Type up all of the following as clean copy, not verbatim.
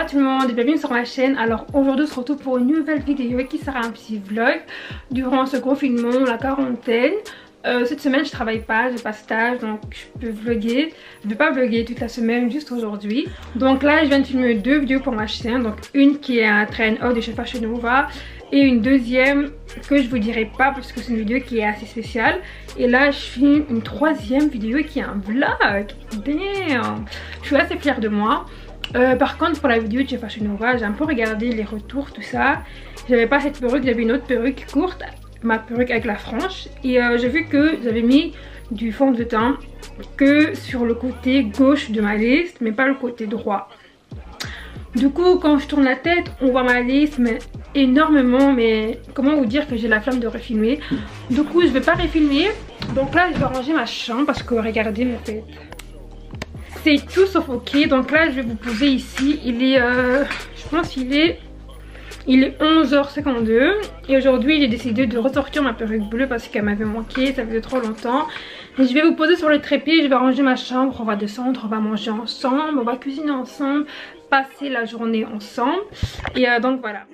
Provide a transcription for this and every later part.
va tout le monde et bienvenue sur ma chaîne. Alors aujourd'hui on se retrouve pour une nouvelle vidéo qui sera un petit vlog durant ce confinement, la quarantaine. Cette semaine je travaille pas, j'ai pas stage donc je peux vlogger. Je vais pas vlogger toute la semaine, juste aujourd'hui. Donc là je viens de filmer deux vidéos pour ma chaîne. Donc une qui est un train haut de chez Fashion Nova et une deuxième que je vous dirai pas parce que c'est une vidéo qui est assez spéciale. Et là je filme une troisième vidéo qui est un vlog. Damn, je suis assez fière de moi. Par contre pour la vidéo de chez Fashion Nova j'ai un peu regardé les retours, tout ça. J'avais pas cette perruque, j'avais une autre perruque courte, ma perruque avec la frange. Et j'ai vu que j'avais mis du fond de teint que sur le côté gauche de ma liste mais pas le côté droit. Du coup quand je tourne la tête on voit ma liste mais énormément, mais comment vous dire que j'ai la flamme de refilmer. Du coup je vais pas refilmer. Donc là je vais ranger ma chambre parce que regardez mon fait, c'est tout sauf ok. Donc là je vais vous poser ici. Il est je pense qu'il est 11h52 et aujourd'hui j'ai décidé de ressortir ma perruque bleue parce qu'elle m'avait manqué, ça faisait trop longtemps. Et je vais vous poser sur le trépied, je vais ranger ma chambre, on va descendre, on va manger ensemble, on va cuisiner ensemble, passer la journée ensemble. Et donc voilà.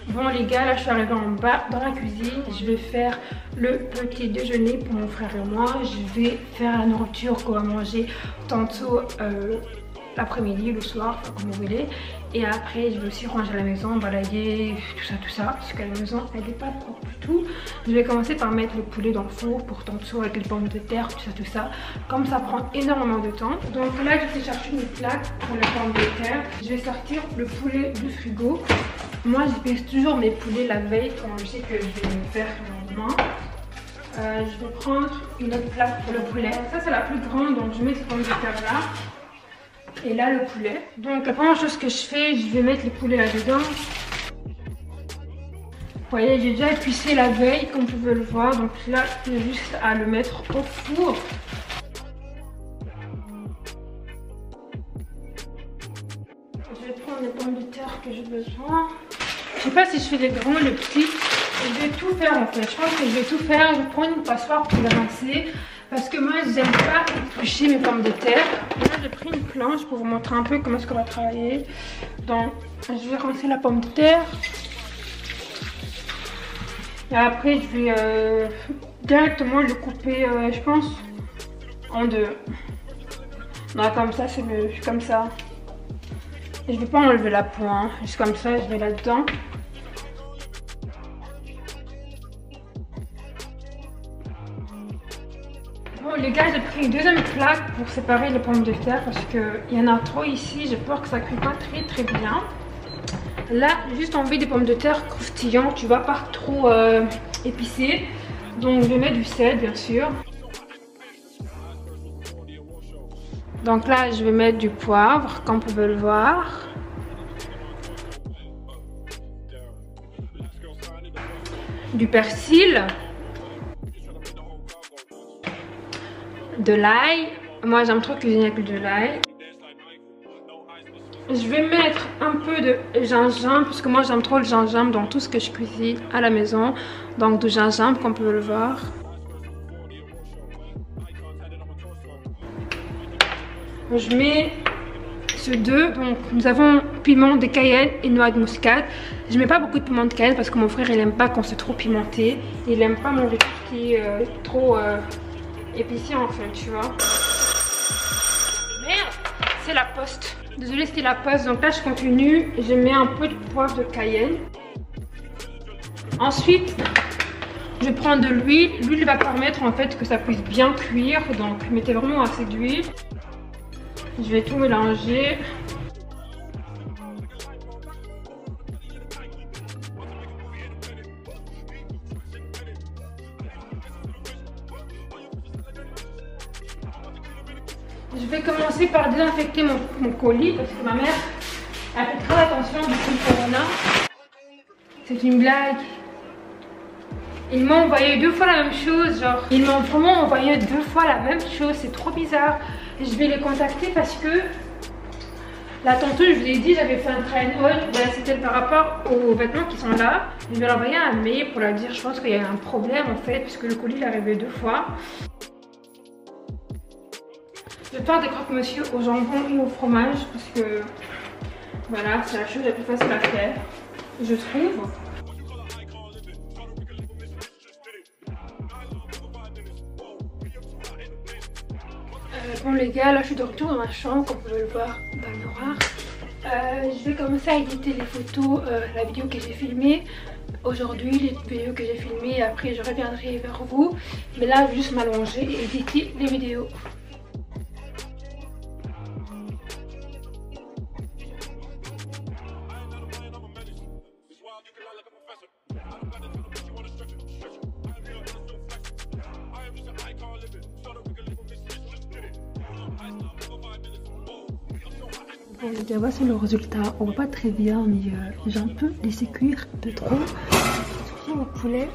Bon les gars, là je suis arrivée en bas dans la cuisine. Je vais faire le petit déjeuner pour mon frère et moi. Je vais faire la nourriture qu'on va manger tantôt l'après-midi, le soir, enfin, comme vous voulez. Et après je vais aussi ranger la maison, balayer, tout ça. Parce que la maison elle n'est pas propre du tout. Je vais commencer par mettre le poulet dans le four pour tantôt avec les pommes de terre, tout ça. Comme ça prend énormément de temps. Donc là je vais chercher une plaque pour les pommes de terre. Je vais sortir le poulet du frigo. Moi je pèse toujours mes poulets la veille quand je sais que je vais me faire le lendemain. Je vais prendre une autre plaque pour le poulet. Ça c'est la plus grande, donc je mets ces pommes de terre là. Et là le poulet. Donc la première chose que je fais, je vais mettre les poulets là-dedans. Vous voyez, j'ai déjà épicé la veille comme vous pouvez le voir. Donc là j'ai juste à le mettre au four. Je vais prendre les pommes de terre que j'ai besoin. Je sais pas si je fais les grands ou les petits. Je vais tout faire en fait. Je pense que je vais tout faire. Je vais prendre une passoire pour les rincer. Parce que moi j'aime pas éplucher mes pommes de terre. Là j'ai pris une planche pour vous montrer un peu comment est-ce qu'on va travailler. Donc je vais rincer la pomme de terre. Et après je vais directement le couper je pense en deux. Non comme ça c'est mieux, comme ça. Et je vais pas enlever la peau, hein. Juste comme ça je vais là-dedans. Bon les gars, j'ai pris une deuxième plaque pour séparer les pommes de terre parce qu'il y en a trop ici, j'ai peur que ça cuit pas très bien. Là j'ai juste envie des pommes de terre croustillantes, tu vois, pas trop épicées. Donc je vais mettre du sel bien sûr. Donc là je vais mettre du poivre comme vous pouvez le voir. Du persil. De l'ail. Moi j'aime trop cuisiner avec de l'ail. Je vais mettre un peu de gingembre parce que moi j'aime trop le gingembre dans tout ce que je cuisine à la maison. Donc du gingembre comme vous pouvez le voir. Je mets ce deux. Donc nous avons piment de Cayenne et noix de muscade. Je mets pas beaucoup de piment de Cayenne parce que mon frère il aime pas quand c'est trop pimenté. Il aime pas manger tout ce qui est trop épicé en fait, tu vois. Merde, c'est la poste. Désolée, c'était la poste. Donc là je continue. Je mets un peu de poivre de Cayenne. Ensuite je prends de l'huile. L'huile va permettre en fait que ça puisse bien cuire. Donc mettez vraiment assez d'huile. Je vais tout mélanger. Je vais commencer par désinfecter mon colis parce que ma mère a fait très attention depuis le corona. C'est une blague. Ils m'ont envoyé 2 fois la même chose, genre ils m'ont vraiment envoyé 2 fois la même chose, c'est trop bizarre. Je vais les contacter parce que la tantôt je vous ai dit j'avais fait un try and hold, ben, c'était par rapport aux vêtements qui sont là. Je vais leur envoyer un mail pour leur dire je pense qu'il y a un problème en fait puisque le colis est arrivé 2 fois. Je vais faire des croque-monsieur au jambon et au fromage parce que voilà c'est la chose la plus facile à faire je trouve. Bon les gars, là je suis de retour dans ma chambre, comme vous pouvez le voir dans le miroir. Je vais commencer à éditer les photos, la vidéo que j'ai filmée aujourd'hui, les vidéos que j'ai filmées, après je reviendrai vers vous. Mais là je vais juste m'allonger et éditer les vidéos. Bon les gars, voici le résultat. On voit pas très bien mais j'ai un peu laissé cuire de trop. Surtout au poulet.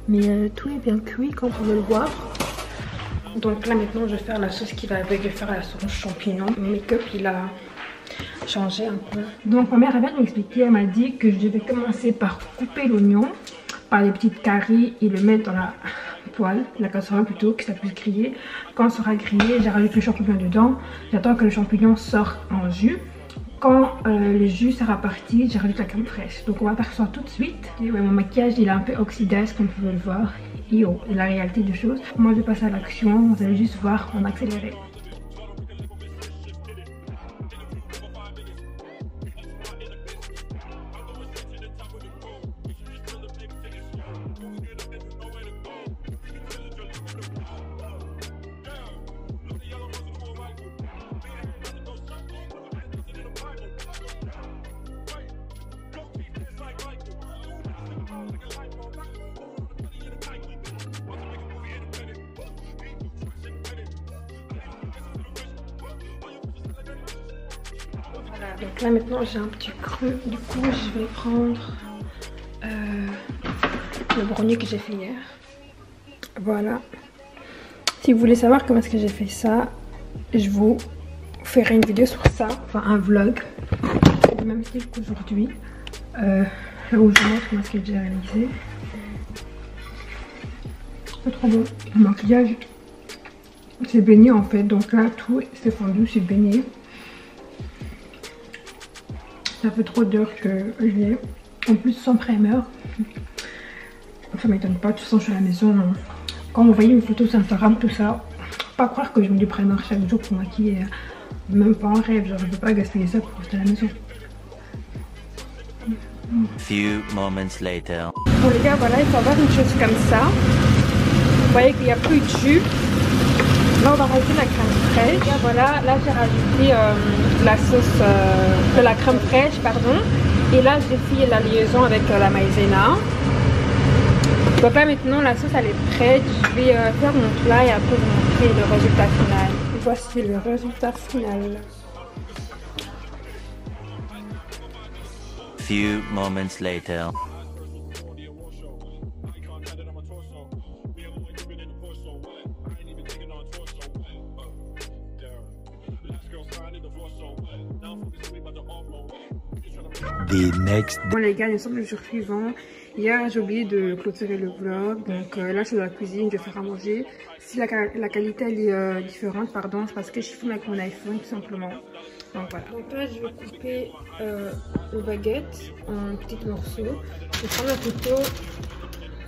Mais tout est bien cuit comme vous pouvez le voir. Donc là maintenant je vais faire la sauce qui va avec. Je vais faire la sauce champignon. Mon make-up il a changé un peu. Donc ma mère elle vient de m'expliquer, elle m'a dit que je devais commencer par couper l'oignon par les petites carrés et le mettre dans la poêle, la casserole plutôt, que ça puisse griller. Quand ça sera grillé, je rajoute le champignon dedans. J'attends que le champignon sorte en jus. Quand le jus sera parti, je rajoute la crème fraîche. Donc on va faire ça tout de suite. Et ouais, mon maquillage il est un peu oxydé comme vous pouvez le voir. Et oh, et la réalité des choses. Moi je vais passer à l'action, vous allez juste voir en accéléré. Voilà, donc là maintenant j'ai un petit creux, du coup je vais prendre le brownie que j'ai fait hier. Voilà. Si vous voulez savoir comment est-ce que j'ai fait ça, je vous ferai une vidéo sur ça, enfin un vlog, du même style qu'aujourd'hui, où je montre comment est-ce que j'ai réalisé. C'est trop beau. Le maquillage c'est baigné en fait, donc là tout c'est fondu, c'est baigné. Ça fait trop d'heures que je l'ai. En plus sans primer. Ça m'étonne pas, de toute façon je suis à la maison. Quand vous voyez une photo sur Instagram, tout ça, pas croire que je mets du primer chaque jour pour maquiller. Même pas en rêve, genre je peux pas gaspiller ça pour rester à la maison. Few moments later. Bon les gars, voilà, il faut avoir une chose comme ça. Vous voyez qu'il n'y a plus de jus. Là on va rajouter la crème fraîche. Et voilà, là j'ai rajouté la sauce de la crème fraîche, pardon. Et là j'ai fait la liaison avec la maïzena. Donc là maintenant la sauce elle est prête. Je vais faire mon plat et après vous montrer le résultat final. Voici le résultat final. Few moments later. Bon les gars, nous sommes le jour suivant. Hier j'ai oublié de clôturer le vlog. Donc là je suis dans la cuisine, je vais faire à manger. Si la qualité elle est différente, pardon, c'est parce que je filme avec mon iPhone tout simplement. Donc voilà. Donc là je vais couper le baguette en petits morceaux. Je vais prendre un couteau.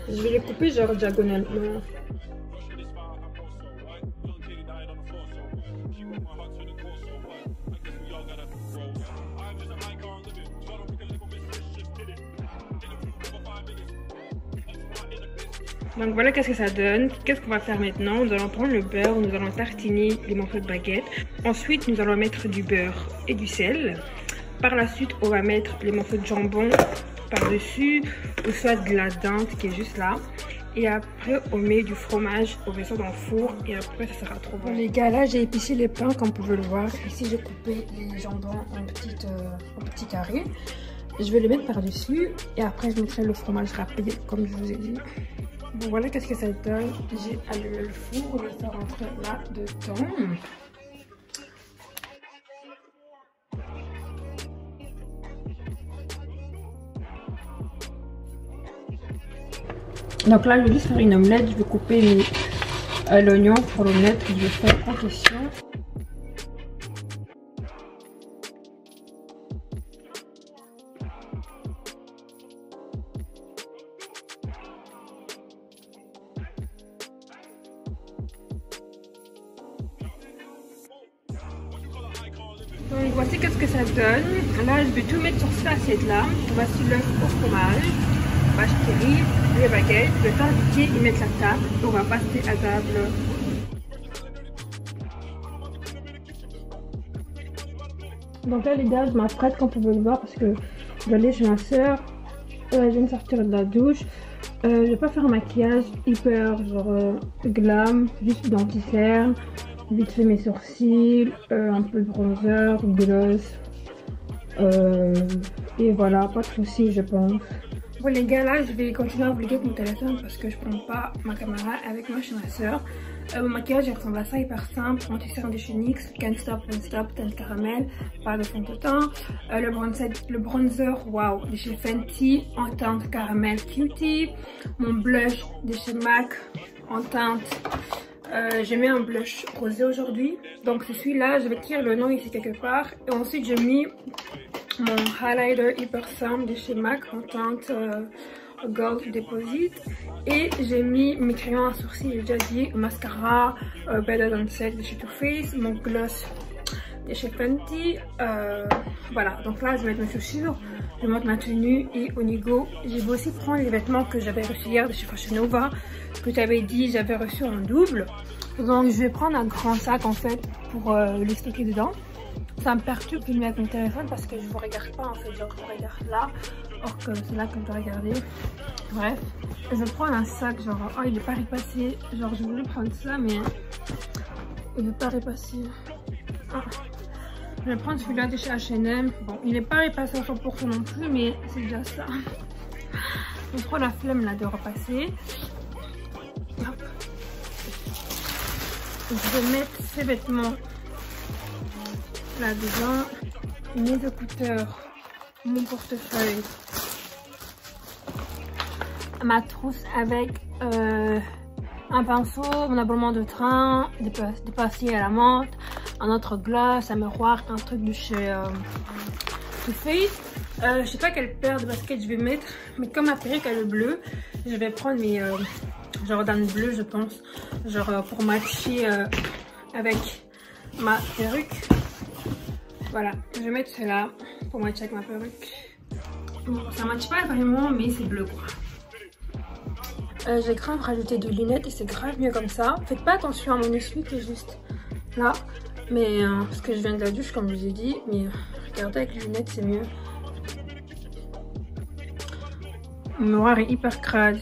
Je vais les couper genre diagonalement. Donc voilà qu'est-ce que ça donne. Qu'est-ce qu'on va faire maintenant? Nous allons prendre le beurre, nous allons tartiner les morceaux de baguette. Ensuite nous allons mettre du beurre et du sel. Par la suite on va mettre les morceaux de jambon par-dessus, ou soit de la dinde qui est juste là. Et après on met du fromage, on met ça dans le four et après ça sera trop bon. Les gars, là j'ai épicé les pains comme vous pouvez le voir. Ici j'ai coupé les jambons en petits carrés. je vais le mettre par-dessus et après je mettrai le fromage râpé comme je vous ai dit. Bon voilà qu'est-ce que ça donne. J'ai allumé le four, on va faire rentrer là-dedans. Donc là je vais juste faire une omelette, je vais couper l'oignon pour l'omelette que je vais faire en question. Donc voici qu'est-ce que ça donne. Là je vais tout mettre sur cette assiette là. Voici l'œuf au fromage, vache qui riz, les baguettes. Je vais faire piquer et mettre la table. On va passer à table. Donc là les gars, je m'apprête comme vous pouvez le voir parce que je vais aller chez ma soeur. Je viens de sortir de la douche. Je vais pas faire un maquillage hyper genre glam, juste dentifrice. Vite fait mes sourcils, un peu de bronzer, gloss, et voilà, pas de soucis je pense. Bon les gars, là je vais continuer à vlogger avec mon téléphone parce que je prends pas ma caméra avec moi chez ma soeur. Mon maquillage il ressemble à ça, hyper simple, anti-cerne de chez NYX, Can't Stop, Won't Stop, teinte caramel, pas de fond de teint. Le bronzer, wow, de chez Fenty, en teinte caramel cutie. Mon blush de chez MAC, en teinte... j'ai mis un blush rosé aujourd'hui, donc c'est celui-là, je vais écrire le nom ici quelque part. Et ensuite j'ai mis mon highlighter hyper simple de chez MAC en teinte Gold Deposit. Et j'ai mis mes crayons à sourcils, j'ai déjà dit, mascara Better Than Sex de chez Too Faced, mon gloss de chez Fenty. Voilà, donc là je vais mettre mes chaussures, je vais mettre ma tenue et au niveau, je vais aussi prendre les vêtements que j'avais reçus hier de chez Fashion Nova, que j'avais dit j'avais reçu en double. Donc je vais prendre un grand sac en fait pour les stocker dedans. Ça me perturbe de filmer avec mon téléphone parce que je vous regarde pas en fait, genre je vous regarde là, or que c'est là que je dois regarder. Bref, je vais prendre un sac genre, oh il est pas repassé, genre je voulais prendre ça mais il n'est pas repassé. Ah. Je vais prendre celui-là de chez H&M. Bon, il n'est pas repassé à 100% non plus, mais c'est déjà ça. J'ai trop la flemme là de repasser. Hop. Je vais mettre ces vêtements là-dedans. Mes écouteurs, mon portefeuille, ma trousse avec un pinceau, mon abonnement de train, des pastilles à la menthe, un autre gloss, un miroir, un truc de chez Too Faced. Je sais pas quelle paire de baskets je vais mettre, mais comme ma perruque elle est bleue, je vais prendre mes Jordan bleu je pense, genre pour matcher avec ma perruque. Voilà, je vais mettre cela pour matcher avec ma perruque. Bon, ça matche pas vraiment, mais c'est bleu quoi. J'ai grave rajouté de lunettes et c'est grave mieux comme ça. Faites pas attention à mon essuie qui est juste là, mais parce que je viens de la douche comme je vous ai dit, mais regardez avec les lunettes c'est mieux. Mon miroir est hyper crade.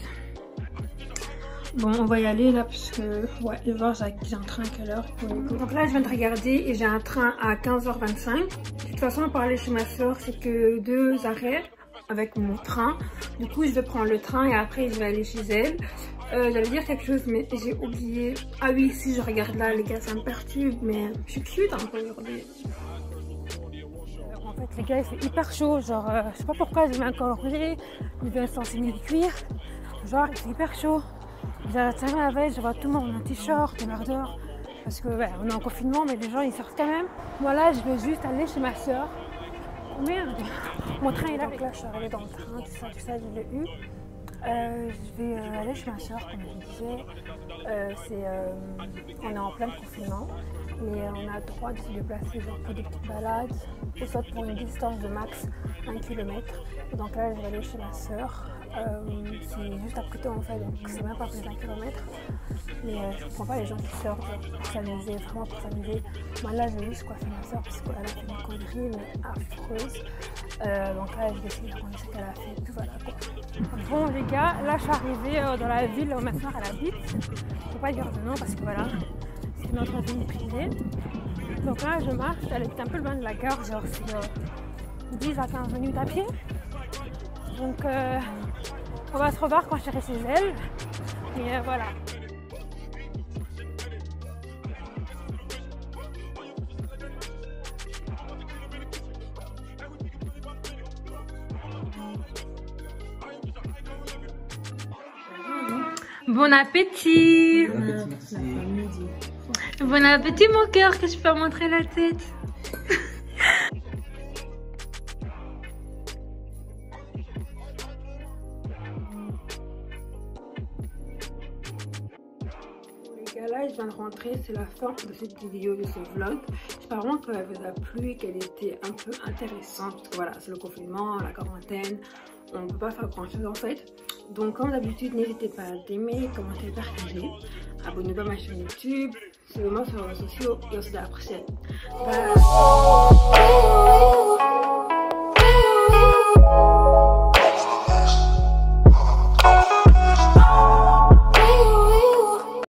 Bon, on va y aller là parce que ouais, je vais voir j'ai un train à quelle heure. Donc là je viens de regarder et j'ai un train à 15h25. De toute façon pour aller chez ma soeur c'est que 2 arrêts avec mon train. Du coup je vais prendre le train et après je vais aller chez elle. J'allais dire quelque chose mais j'ai oublié. Ah oui, si je regarde là les gars ça me perturbe, mais je suis cute un peu aujourd'hui. En fait les gars il fait hyper chaud, genre je sais pas pourquoi j'ai mis un coloré, il vient s'enseigner du cuir, genre il fait hyper chaud. J'ai tellement la veille, je vois tout le monde en t-shirt, en ardeur, parce que ouais, on est en confinement mais les gens ils sortent quand même. Moi là je vais juste aller chez ma soeur. Merde, mon train est là. Donc là je suis arrivée dans le train, tout ça je l'ai eu. Je vais aller chez ma soeur comme je disais. On est en plein confinement et on a le droit de se déplacer genre pour des petites balades ou soit pour une distance de max 1 km. Et donc là je vais aller chez ma soeur. C'est juste à côté en fait, donc c'est même pas plus d'1 km. Mais je comprends pas les gens qui sortent pour s'amuser, vraiment pour s'amuser. Moi là je vais juste coiffer ma soeur parce qu'elle a fait une connerie mais affreuse. Donc là je vais essayer de raconter ce qu'elle a fait, tout voilà quoi. Bon les gars, là je suis arrivée dans la ville où ma soeur elle habite. Je peux pas dire de nom parce que voilà, c'est notre ville privée. Donc là je marche, elle est un peu loin de la gare, genre c'est 10 à 15 minutes à pied. Donc on va se revoir quand je serai chez elle. Et voilà. Bon appétit! Bon appétit mon cœur, que je peux montrer la tête. Les gars, là je viens de rentrer, c'est la fin de cette vidéo, de ce vlog. J'espère vraiment qu'elle vous a plu et qu'elle était un peu intéressante. Parce que voilà, c'est le confinement, la quarantaine, on ne peut pas faire grand chose en fait. Donc comme d'habitude, n'hésitez pas à aimer, commenter, partager. Abonnez-vous à ma chaîne YouTube, suivez-moi sur les réseaux sociaux et on se dit à la prochaine. Bye.